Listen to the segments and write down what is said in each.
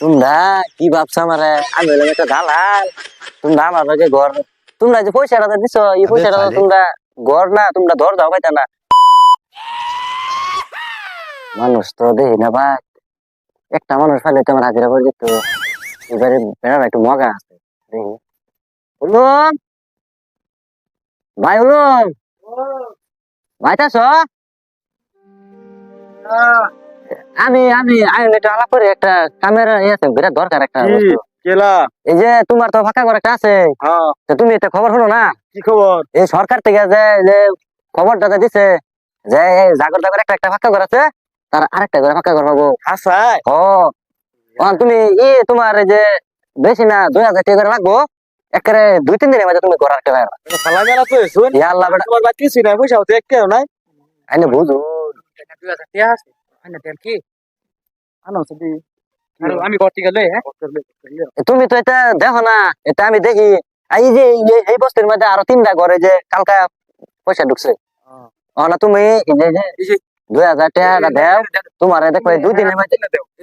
তোমরা কি ভাবছো আমারে? আমি হলাম একটা দালাল। তোমরা আমার লগে ঘর, তোমরা যে পয়সাটা দিছো এই পয়সাটা তোমরা ঘর না, তোমরা ধর দাও পাইতা না। মানুষ তো দেখি না ভাই, একটা মানুষ পাইলে তোমার হাজিরা করে দিত। এবারে বেড়ার একটু মগা আছে দেখি। উলুম ভাই, উলুম ভাই তাছ? আমি আমি আমি একটু আলাপ করি, একটা ক্যামেরা আছে বিরাট দরকার একটা বস্তু। এই যে তোমার তো ফাঁকা ঘর একটা আছে, তো তুমি এটা খবর হলো না? কি খবর? এই সরকার থেকে যে যে খবরটা যে দিছে যে এই জাগর জাগর একটা একটা ফাঁকা ঘর আছে, তার আরেকটা ঘরে ফাঁকা ঘর পাবো। হাসাই ও তুমি তোমার এই যে বেশি না 2000 টাকা করে লাগবো, একেবারে 2-3 দিনের মধ্যে তুমি ঘর একটা পাইবা। খালা মেলা তো শুন ইয়া আল্লাহ বেটা, তোমার বাদ কিছু নাই, পয়সা হতে একটাও নাই। আইনে বুঝু। 2000 টাকা আছে আইনা দেন কি আনো সদি আমি করতে গেলে হ্যাঁ তুমি তো এটা দেখো না, এটা আমি দেখি। এই যে এই বস্তির মধ্যে আরো 3টা ঘরে যে কালকা পয়সা ঢুকছে। না তুমি এই যে 2000 টাকা দেও, তোমার দেখো 2 দিনের মধ্যে।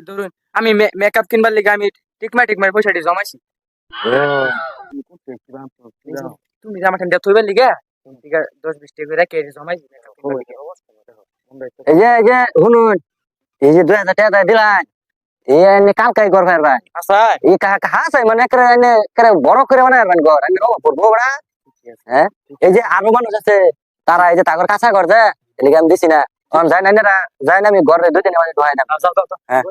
ধরুন আমি মেকআপ কিনবার লিগে আমি টিকমাই পয়সাটি জমাইছি। তুমি যে আমার ঠান্ডা থইবার লিগে ঠিক আছে 10-20 টাকা করে রেখে জমাইছি makeup কিনবার লিগে। এই যে শুনুন, এই যে 2000 টাকা দিলাই, এই এনে কালকাই ঘর ফেরবা। আচ্ছা এই কাছে মানে একেবারে বড় করে মানে ঘর এনে পড়বো ওরা। হ্যাঁ, এই যে আরো মানুষ আছে, তারা এই যে তাগর কাঁচা ঘর দেয়, এদিকে আমি দিছি না। যাই না যাই না, আমি ঘরে 2 দিনের মধ্যে ঢোকাই না। যাও হ্যাঁ,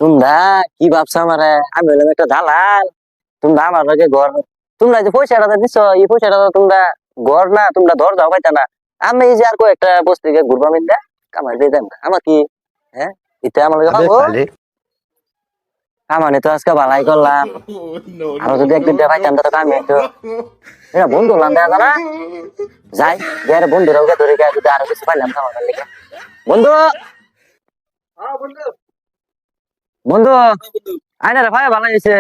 তোমরা কি ভাবছো আমারে? আমি হলাম একটা দালাল। তোমরা আমার লগে ঘর, তোমরা যে পয়সাটা দিছো এই পয়সাটা তোমরা ঘর না, তোমরা ধর দাও পাইতা না। আমি এই যে আর কয়েকটা বস্তিকে ঘুরবা মিললে কামাই দিয়ে দেন, আমার কি? হ্যাঁ, এটা আমার লগে পাবো। কামানি তো আজকে ভালাই করলাম, আরো যদি 1-2টা পাইতাম তো কামি হইতো। এটা বন্ধু হলাম দেখা না, যাই গের বন্ধুরা ওকে ধরে গিয়ে যদি আরো কিছু পাইলাম কামানোর লিগে। বন্ধু, হ্যাঁ বন্ধু বন্ধু আইনা রে ভাই, ভালো হয়েছে।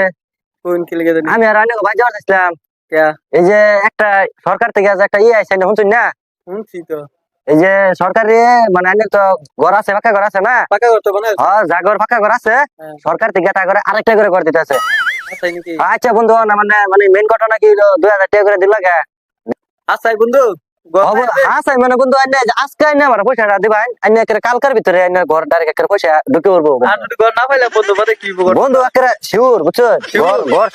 কোন কি লিগে জানি আমি আর আইনা ভাই যাওয়ার চাইছিলাম। কে এই যে একটা সরকার থেকে যে একটা আইছে না, শুনছেন না? শুনছি তো এই যে সরকারি মানে আইনে তো ঘর আছে, ফাঁকা ঘর আছে না? পাকা করতে বানাই হ্যাঁ, জাগর ফাঁকা ঘর আছে, সরকার থেকে তা করে আরেকটা করে ঘর দিতেছে। আচ্ছা নাকি আচ্ছা বন্ধু, না মানে মানে মেন ঘটনা কি হলো, 2000 টাকা করে দিল গে। আচ্ছা বন্ধু আচ্ছা মানে বন্ধু আইনে আজকে আইনে আমার পয়সাটা দিবা, আইনে একেবারে কালকার ভিতরে আইনে ঘর ডাইরেক্ট একেবারে পয়সা ঢুকে পড়বো। আর যদি ঘর না পাইলে বন্ধু বাদে কি বন্ধু একেবারে শিওর, বুঝছো? ঘর